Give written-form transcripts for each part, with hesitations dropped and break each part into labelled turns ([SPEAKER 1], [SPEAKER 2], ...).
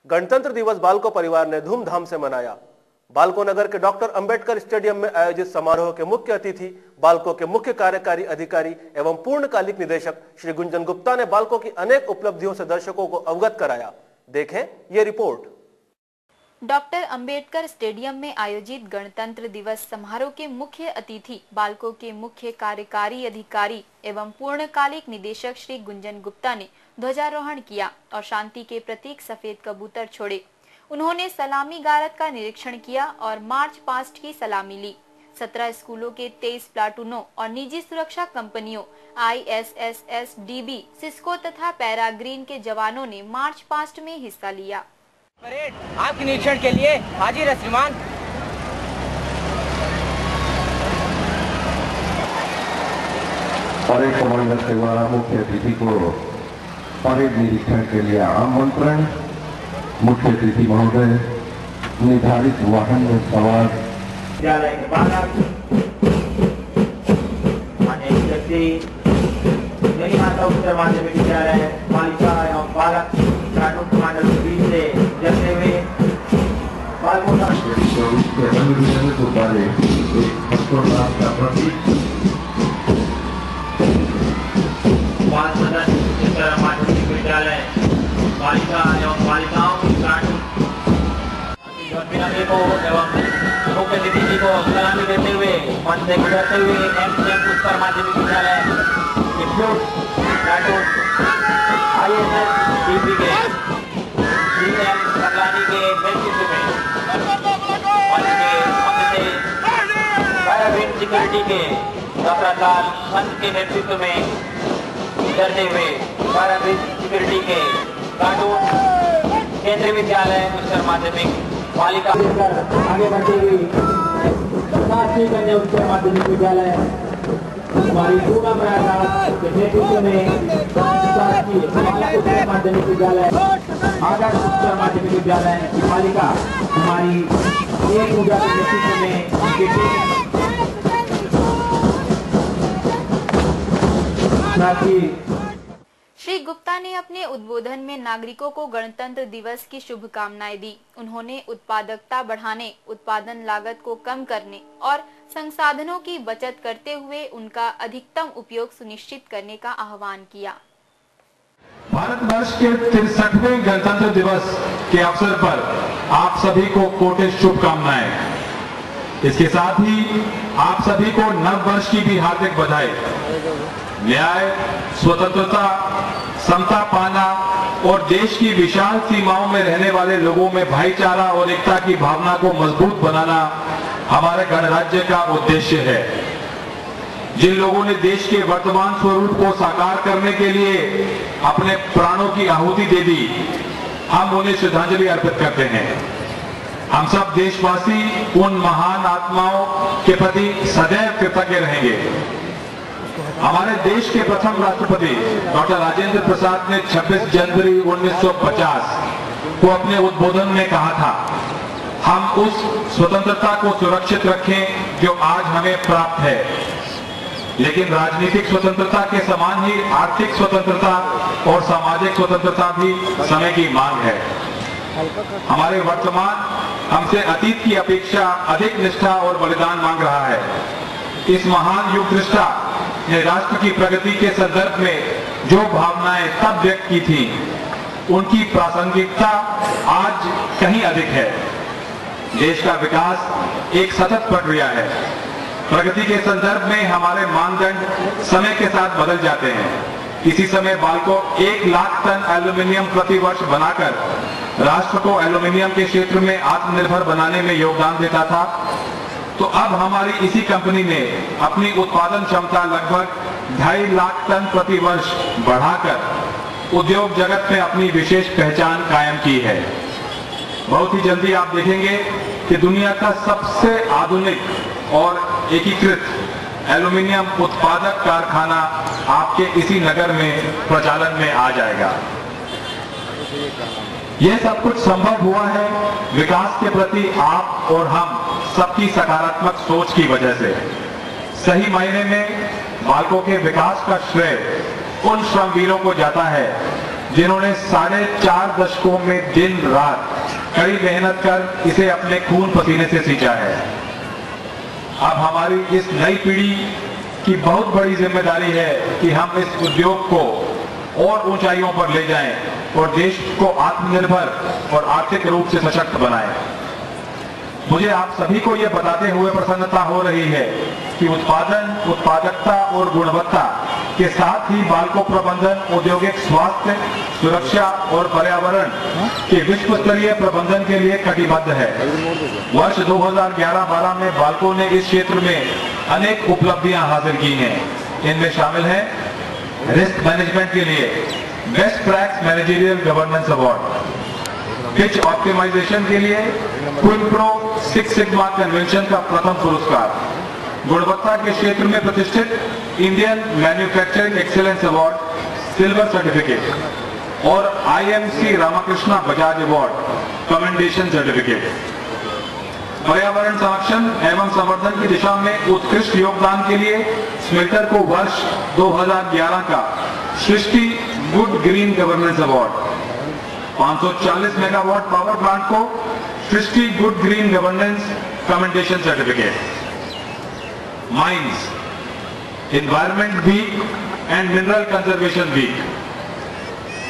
[SPEAKER 1] गणतंत्र दिवस बालको परिवार ने धूमधाम से मनाया। बालको नगर के डॉक्टर अंबेडकर स्टेडियम में आयोजित समारोह के मुख्य अतिथि बालको के मुख्य कार्यकारी अधिकारी एवं पूर्णकालिक निदेशक श्री गुंजन गुप्ता ने बालको की अनेक उपलब्धियों से दर्शकों को अवगत कराया। देखें ये रिपोर्ट।
[SPEAKER 2] डॉक्टर अंबेडकर स्टेडियम में आयोजित गणतंत्र दिवस समारोह के मुख्य अतिथि बालको के मुख्य कार्यकारी अधिकारी एवं पूर्णकालिक निदेशक श्री गुंजन गुप्ता ने ध्वजारोहण किया और शांति के प्रतीक सफेद कबूतर छोड़े। उन्होंने सलामी गारद का निरीक्षण किया और मार्च पास्ट की सलामी ली। 17 स्कूलों के 23 प्लाटूनों और निजी सुरक्षा कंपनियों ISSS, DB, सिस्को तथा पैराग्रीन के जवानों ने मार्च पास्ट में हिस्सा लिया।
[SPEAKER 3] परेड आपके निरीक्षण के लिए हाजिर है श्रीमान।
[SPEAKER 4] परेड कमांडर के द्वारा मुख्य अतिथि को परेड निरीक्षण के लिए आमंत्रण। मुख्य अतिथि महोदय निर्धारित वाहन में सवार
[SPEAKER 5] विद्यालय के बालक उत्तर माध्यमिक विद्यालय बालिका एवं बालक प्लाटून कमांडर के बीच से जलते हुए बालकों
[SPEAKER 4] के रंग गुब्बारे हर्षोल्लास का प्रतीक।
[SPEAKER 5] उत्तर माध्यमिक विद्यालय बालिका एवं बालिकाओं की प्लाटून को एवं मुख्य अतिथि को सलामी देते हुए मंच से गुजरते हुए MCM उत्तर माध्यमिक विद्यालय प्लाटून ISS DB के CL सकलानी के नेतृत्व में मंच से पैराग्रीन सिक्योरिटी के डॉक्टर लाल पंत के नेतृत्व में गुजरते हुए पैराग्रीन सिक्योरिटी के प्लाटून केंद्रीय विद्यालय उत्तर माध्यमिक बालिका आगे बढ़ते हुए शासकीय कन्या उच्च माध्यमिक विद्यालय हमारी पूर्णा प्रयास के नेतृत्व में शासकीय उच्च माध्यमिक विद्यालय आदर्श उच्च माध्यमिक विद्यालय की बालिका हमारी एक पूजा के नेतृत्व में
[SPEAKER 2] श्री गुप्ता ने अपने उद्बोधन में नागरिकों को गणतंत्र दिवस की शुभकामनाएं दी। उन्होंने उत्पादकता बढ़ाने, उत्पादन लागत को कम करने और संसाधनों की बचत करते हुए उनका अधिकतम उपयोग सुनिश्चित करने का आह्वान किया।
[SPEAKER 6] भारत वर्ष के 63वें गणतंत्र दिवस के अवसर पर आप सभी को कोटि शुभकामनाएं। इसके साथ ही आप सभी को नव वर्ष की भी हार्दिक बधाई। न्याय, स्वतंत्रता, समता पाना और देश की विशाल सीमाओं में रहने वाले लोगों में भाईचारा और एकता की भावना को मजबूत बनाना हमारे गणराज्य का उद्देश्य है। जिन लोगों ने देश के वर्तमान स्वरूप को साकार करने के लिए अपने प्राणों की आहुति दे दी, हम उन्हें श्रद्धांजलि अर्पित करते हैं। हम सब देशवासी उन महान आत्माओं के प्रति सदैव कृतज्ञ रहेंगे। हमारे देश के प्रथम राष्ट्रपति डॉक्टर राजेंद्र प्रसाद ने 26 जनवरी 1950 को अपने उद्बोधन में कहा था, हम उस स्वतंत्रता को सुरक्षित रखें जो आज हमें प्राप्त है। लेकिन राजनीतिक स्वतंत्रता के समान ही आर्थिक स्वतंत्रता और सामाजिक स्वतंत्रता भी समय की मांग है। हमारे वर्तमान हमसे अतीत की अपेक्षा अधिक निष्ठा और बलिदान मांग रहा है। इस महान युग दृष्टा ने राष्ट्र की प्रगति के संदर्भ में जो भावनाएं तब व्यक्त की थी, उनकी प्रासंगिकता आज कहीं अधिक है। देश का विकास एक सतत प्रक्रिया है। प्रगति के संदर्भ में हमारे मानदंड समय के साथ बदल जाते हैं। किसी समय बालको 1 लाख टन एल्यूमीनियम प्रति वर्ष बनाकर राष्ट्र को एल्यूमीनियम के क्षेत्र में आत्मनिर्भर बनाने में योगदान देता था, तो अब हमारी इसी कंपनी ने अपनी उत्पादन क्षमता लगभग 2.5 लाख टन प्रति वर्ष बढ़ाकर उद्योग जगत में अपनी विशेष पहचान कायम की है। बहुत ही जल्दी आप देखेंगे कि दुनिया का सबसे आधुनिक और एकीकृत एल्यूमीनियम उत्पादक कारखाना आपके इसी नगर में प्रचालन में आ जाएगा। यह सब कुछ संभव हुआ है विकास के प्रति आप और हम सबकी सकारात्मक सोच की वजह से। सही मायने में बालको के विकास का श्रेय उन श्रमवीरों को जाता है जिन्होंने 4.5 दशकों में दिन रात कड़ी मेहनत कर इसे अपने खून पसीने से सींचा है। अब हमारी इस नई पीढ़ी की बहुत बड़ी जिम्मेदारी है कि हम इस उद्योग को और ऊंचाइयों पर ले जाएं और देश को आत्मनिर्भर और आर्थिक रूप से सशक्त बनाएं। मुझे आप सभी को यह बताते हुए प्रसन्नता हो रही है कि उत्पादन, उत्पादकता और गुणवत्ता के साथ ही बाल्को प्रबंधन औद्योगिक स्वास्थ्य, सुरक्षा और पर्यावरण के विश्व स्तरीय प्रबंधन के लिए कटिबद्ध है। वर्ष 2011-12 में बाल्को ने इस क्षेत्र में अनेक उपलब्धियां हासिल की हैं। इनमें शामिल है रिस्क मैनेजमेंट के लिए best practice managerial governance award, pitch optimization के लिए क्विमप्रो 6 सिग्मा कन्वेंशन का प्रथम पुरस्कार, गुणवत्ता के क्षेत्र में प्रतिष्ठित Indian manufacturing excellence award silver certificate और IMC Ramakrishna Bajaj award commendation certificate. पर्यावरण संरक्षण एवं संवर्धन की दिशा में उत्कृष्ट योगदान के लिए स्मेल्टर को वर्ष 2011 का Srishti good green governance award, 540 megawatt power plant को Srishti good green governance commendation certificate. Mines environment week and mineral conservation week.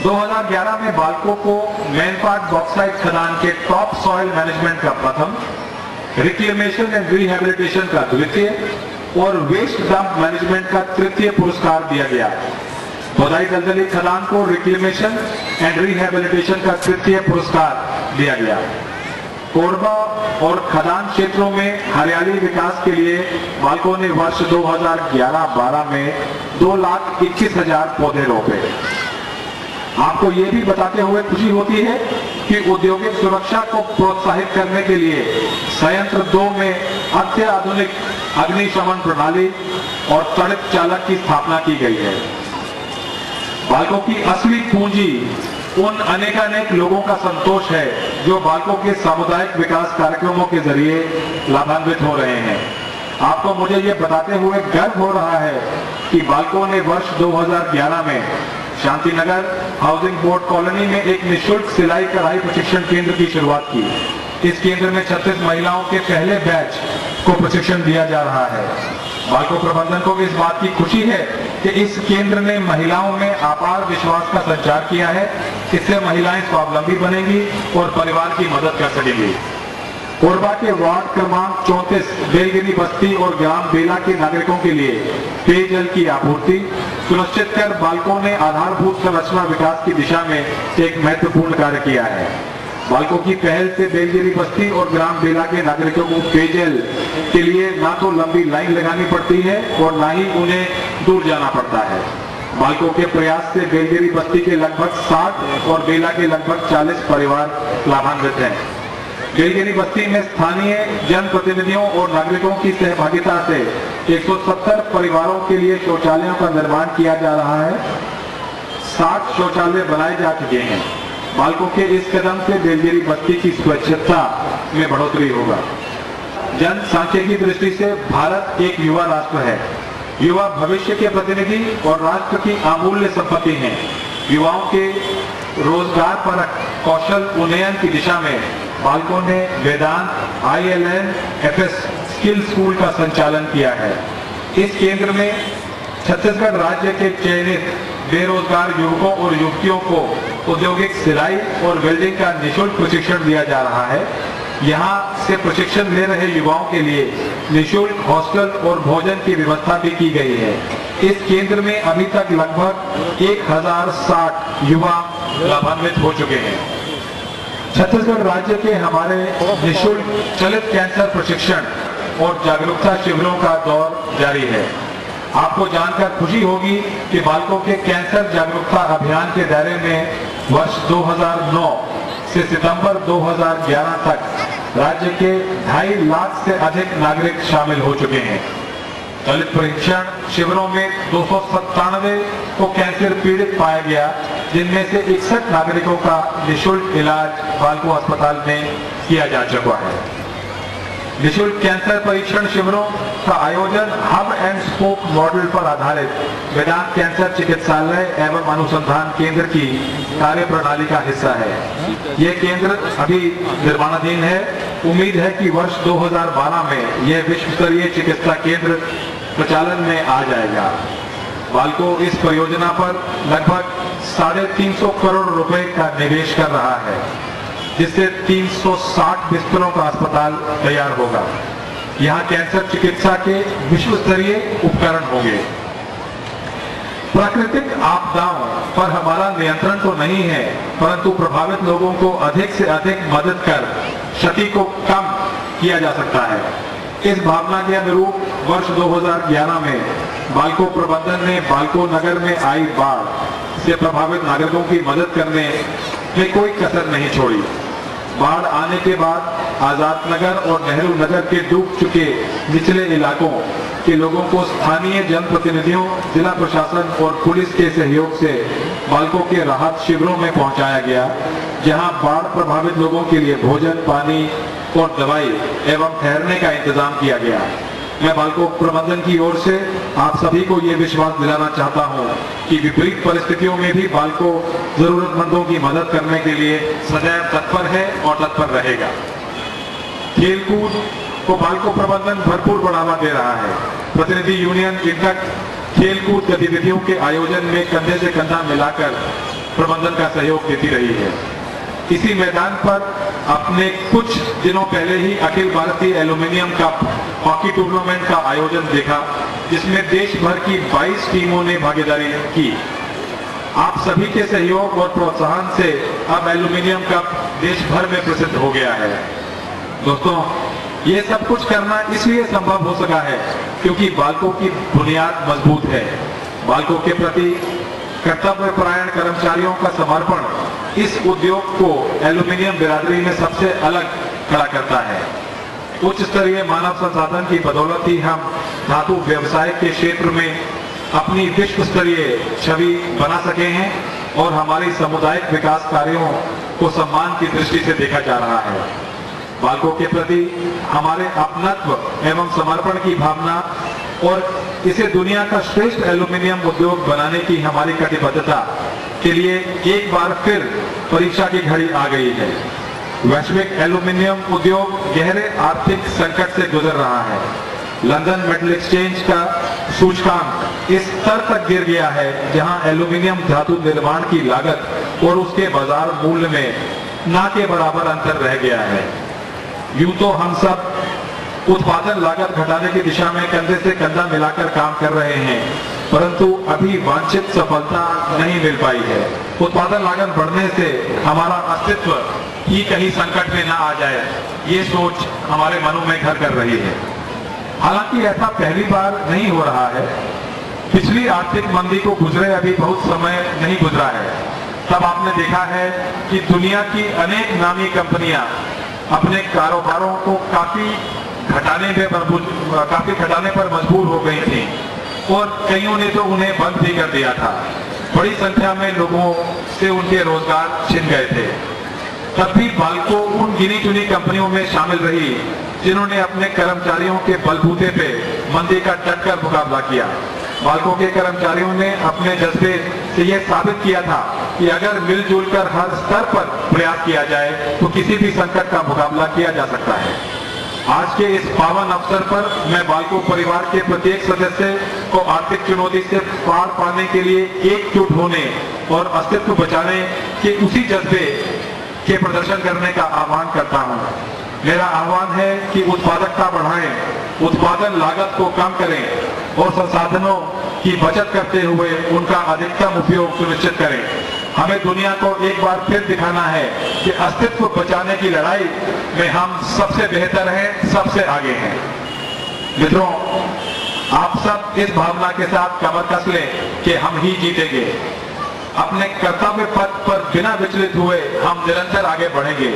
[SPEAKER 6] 2011 में बाल्को को मैनपाट बॉक्साइट खदान के टॉप सॉइल मैनेजमेंट का प्रथम, रिक्लेमेशन एंड रिहेबिलिटेशन का द्वितीय और वेस्ट डंप मैनेजमेंट का तृतीय पुरस्कार दिया गया। बदाई दलदली खदान को रिक्लेमेशन एंड रिहेबिलिटेशन का तृतीय पुरस्कार दिया गया। कोरबा और खदान क्षेत्रों में हरियाली विकास के लिए बाल्को ने वर्ष 2011-12 में 2,21,000 पौधे रोपे। आपको ये भी बताते हुए खुशी होती है कि औद्योगिक सुरक्षा को प्रोत्साहित करने के लिए संयंत्र 2 में अत्याधुनिक अग्निशमन प्रणाली और त्वरित चालक की स्थापना की गई है। बाल्को की असली पूंजी उन अनेकानेक लोगों का संतोष है जो बाल्को के सामुदायिक विकास कार्यक्रमों के जरिए लाभान्वित हो रहे हैं। आपको मुझे ये बताते हुए गर्व हो रहा है कि बाल्को ने वर्ष 2011 में शांतिनगर हाउसिंग बोर्ड कॉलोनी में एक निःशुल्क सिलाई कढ़ाई प्रशिक्षण केंद्र की शुरुआत की। इस केंद्र में 36 महिलाओं के पहले बैच को प्रशिक्षण दिया जा रहा है। बाल्को प्रबंधन को इस बात की खुशी है कि इस केंद्र ने महिलाओं में अपार विश्वास का संचार किया है। इससे महिलाएं स्वावलंबी बनेंगी और परिवार की मदद कर सकेंगी। कोरबा के वार्ड क्रमांक 34 बेलगिरी बस्ती और ग्राम बेला के नागरिकों के लिए पेयजल की आपूर्ति सुनिश्चित कर बाल्को ने आधारभूत संरचना विकास की दिशा में एक महत्वपूर्ण कार्य किया है। बाल्को की पहल से बेलगिरी बस्ती और ग्राम बेला के नागरिकों को पेयजल के लिए ना तो लंबी लाइन लगानी पड़ती है और ना ही उन्हें दूर जाना पड़ता है। बाल्को के प्रयास से बेलगिरी बस्ती के लगभग 60 और बेला के लगभग 40 परिवार लाभान्वित हैं। बेलगिरी बस्ती में स्थानीय जनप्रतिनिधियों और नागरिकों की सहभागिता से 170 परिवारों के लिए शौचालयों का निर्माण किया जा रहा है। 60 शौचालय बनाए जा चुके हैं। बाल्को के इस कदम से बेलगिरी बस्ती की स्वच्छता में बढ़ोतरी होगा। जनसांख्यिकी दृष्टि से भारत एक युवा राष्ट्र है। युवा भविष्य के प्रतिनिधि और राष्ट्र की अमूल्य संपत्ति हैं। युवाओं के रोजगार परक कौशल उन्नयन की दिशा में बाल्को ने वेदांत ILN FS स्किल स्कूल का संचालन किया है। इस केंद्र में छत्तीसगढ़ राज्य के चयनित बेरोजगार युवकों और युवतियों को औद्योगिक सिलाई और वेल्डिंग का निःशुल्क प्रशिक्षण दिया जा रहा है। यहाँ से प्रशिक्षण ले रहे युवाओं के लिए निःशुल्क हॉस्टल और भोजन की व्यवस्था भी की गई है। इस केंद्र में अभी तक लगभग 1060 युवा लाभान्वित हो चुके हैं। छत्तीसगढ़ राज्य के हमारे निःशुल्क चलित कैंसर प्रशिक्षण और जागरूकता शिविरों का दौर जारी है। आपको जानकर खुशी होगी कि बाल्को के कैंसर जागरूकता अभियान के दायरे में वर्ष 2009 से सितंबर 2011 तक राज्य के 2.5 लाख से अधिक नागरिक शामिल हो चुके हैं। चलित प्रशिक्षण शिविरों में 297 को कैंसर पीड़ित पाया गया, जिनमें से 61 नागरिकों का निःशुल्क इलाज बाल्को अस्पताल में किया जा चुका है। निःशुल्क कैंसर परीक्षण शिविरों का आयोजन हब एंड स्पोक मॉडल पर आधारित वेदांत कैंसर चिकित्सालय एवं अनुसंधान केंद्र की कार्य प्रणाली का हिस्सा है। यह केंद्र अभी निर्माणाधीन है। उम्मीद है कि वर्ष 2012 में यह विश्व स्तरीय चिकित्सा केंद्र प्रचालन में आ जाएगा। बाल्को इस परियोजना पर लगभग 350 करोड़ रुपए का निवेश कर रहा है, जिससे 360 बिस्तरों का अस्पताल तैयार होगा। यहाँ कैंसर चिकित्सा के विश्व स्तरीय उपकरण होंगे। प्राकृतिक आपदाओं पर हमारा नियंत्रण तो नहीं है, परंतु प्रभावित लोगों को अधिक से अधिक मदद कर क्षति को कम किया जा सकता है। इस भावना के अनुरूप वर्ष 2011 में बाल्को प्रबंधन ने बाल्को नगर में आई बाढ़ से प्रभावित नागरिकों की मदद करने में कोई कसर नहीं छोड़ी। बाढ़ आने के बाद आजाद नगर और नेहरू नगर के डूब चुके निचले इलाकों के लोगों को स्थानीय जनप्रतिनिधियों, जिला प्रशासन और पुलिस के सहयोग से बाल्को के राहत शिविरों में पहुंचाया गया, जहां बाढ़ प्रभावित लोगों के लिए भोजन, पानी और दवाई एवं ठहरने का इंतजाम किया गया। मैं बाल्को प्रबंधन की ओर से आप सभी को ये विश्वास दिलाना चाहता हूं कि विपरीत परिस्थितियों में भी बाल्को जरूरतमंदों की मदद करने के लिए सदैव तत्पर है और तत्पर रहेगा। खेलकूद को बाल्को प्रबंधन भरपूर बढ़ावा दे रहा है। प्रतिनिधि यूनियन इंटक खेलकूद गतिविधियों के आयोजन में कंधे से कंधा मिलाकर प्रबंधन का सहयोग देती रही है। इसी मैदान पर अपने कुछ दिनों पहले ही Akhil Bharatiya aluminium cup hockey tournament का आयोजन देखा, जिसमें देश भर की 22 टीमों ने भागीदारी की। आप सभी के सहयोग और प्रोत्साहन से अब एल्यूमिनियम कप देश भर में प्रसिद्ध हो गया है। दोस्तों, ये सब कुछ करना इसलिए संभव हो सका है क्योंकि बाल्को की बुनियाद मजबूत है। बाल्को के प्रति कर्तव्यपरायण कर्मचारियों का समर्पण इस उद्योग को एल्यूमिनियम बिरादरी में सबसे अलग खड़ा करता है। उच्च स्तरीय मानव संसाधन की बदौलत ही हम धातु व्यवसाय के क्षेत्र में अपनी विश्व स्तरीय छवि बना सके हैं और हमारी सामुदायिक विकास कार्यों को सम्मान की दृष्टि से देखा जा रहा है। बाल्को के प्रति हमारे अपनत्व एवं समर्पण की भावना और इसे दुनिया का श्रेष्ठ एल्यूमिनियम उद्योग बनाने की हमारी कटिबद्धता के लिए एक बार फिर परीक्षा की घड़ी आ गई है। वैश्विक एल्यूमिनियम उद्योग गहरे आर्थिक संकट से गुजर रहा है। लंदन मेटल एक्सचेंज का सूचकांक इस स्तर तक गिर गया है जहां एल्यूमिनियम धातु निर्माण की लागत और उसके बाजार मूल्य में ना के बराबर अंतर रह गया है। यूं तो हम सब उत्पादन लागत घटाने की दिशा में कंधे से कंधा मिलाकर काम कर रहे हैं, परंतु अभी वांछित सफलता नहीं मिल पाई है। उत्पादन लागत बढ़ने से हमारा अस्तित्व ही कहीं संकट में ना आ जाए, ये सोच हमारे मनों में घर कर रही है। हालांकि ऐसा पहली बार नहीं हो रहा है। पिछली आर्थिक मंदी को गुजरे अभी बहुत समय नहीं गुजरा है। तब आपने देखा है कि दुनिया की अनेक नामी कंपनियां अपने कारोबारों को काफी घटाने पर मजबूर हो गई थी और कईयों ने तो उन्हें बंद भी कर दिया था। बड़ी संख्या में लोगों से उनके रोजगार छिन गए थे। तब भी बाल्को उन गिनी चुनी कंपनियों में शामिल रही जिन्होंने अपने कर्मचारियों के बलबूते पे मंदी का डटकर मुकाबला किया। बाल्को के कर्मचारियों ने अपने जज्बे से यह साबित किया था कि अगर मिलजुल कर हर स्तर पर प्रयास किया जाए तो किसी भी संकट का मुकाबला किया जा सकता है। आज के इस पावन अवसर पर मैं बाल्को परिवार के प्रत्येक सदस्य को आर्थिक चुनौती से पार पाने के लिए एकजुट होने और अस्तित्व बचाने के उसी जज्बे के प्रदर्शन करने का आह्वान करता हूं। मेरा आह्वान है कि उत्पादकता बढ़ाएं, उत्पादन लागत को कम करें और संसाधनों की बचत करते हुए उनका अधिकतम उपयोग सुनिश्चित करें। हमें दुनिया को एक बार फिर दिखाना है कि अस्तित्व बचाने की लड़ाई में हम सबसे बेहतर हैं, सबसे आगे हैं। मित्रों, आप सब इस भावना के साथ कमर कस लें कि हम ही जीतेंगे। अपने कर्तव्य पथ पर बिना विचलित हुए हम निरंतर आगे बढ़ेंगे।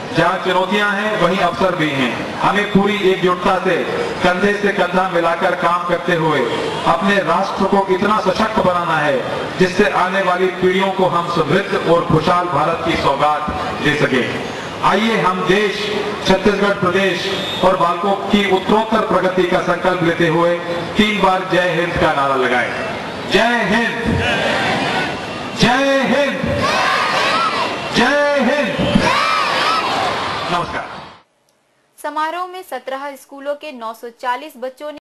[SPEAKER 6] जहां चुनौतियां हैं वहीं अवसर भी हैं। हमें पूरी एकजुटता से कंधे से कंधा मिलाकर काम करते हुए अपने राष्ट्र को इतना सशक्त बनाना है जिससे आने वाली पीढ़ियों को हम समृद्ध और खुशहाल भारत की सौगात दे सकें। आइए हम देश, छत्तीसगढ़ प्रदेश और बालकों की उत्तरोत्तर प्रगति का संकल्प लेते हुए 3 बार जय हिंद का नारा लगाएं। जय हिंद, जय हिंद, जय हिंद। नमस्कार।
[SPEAKER 2] समारोह में 17 स्कूलों के 940 बच्चों ने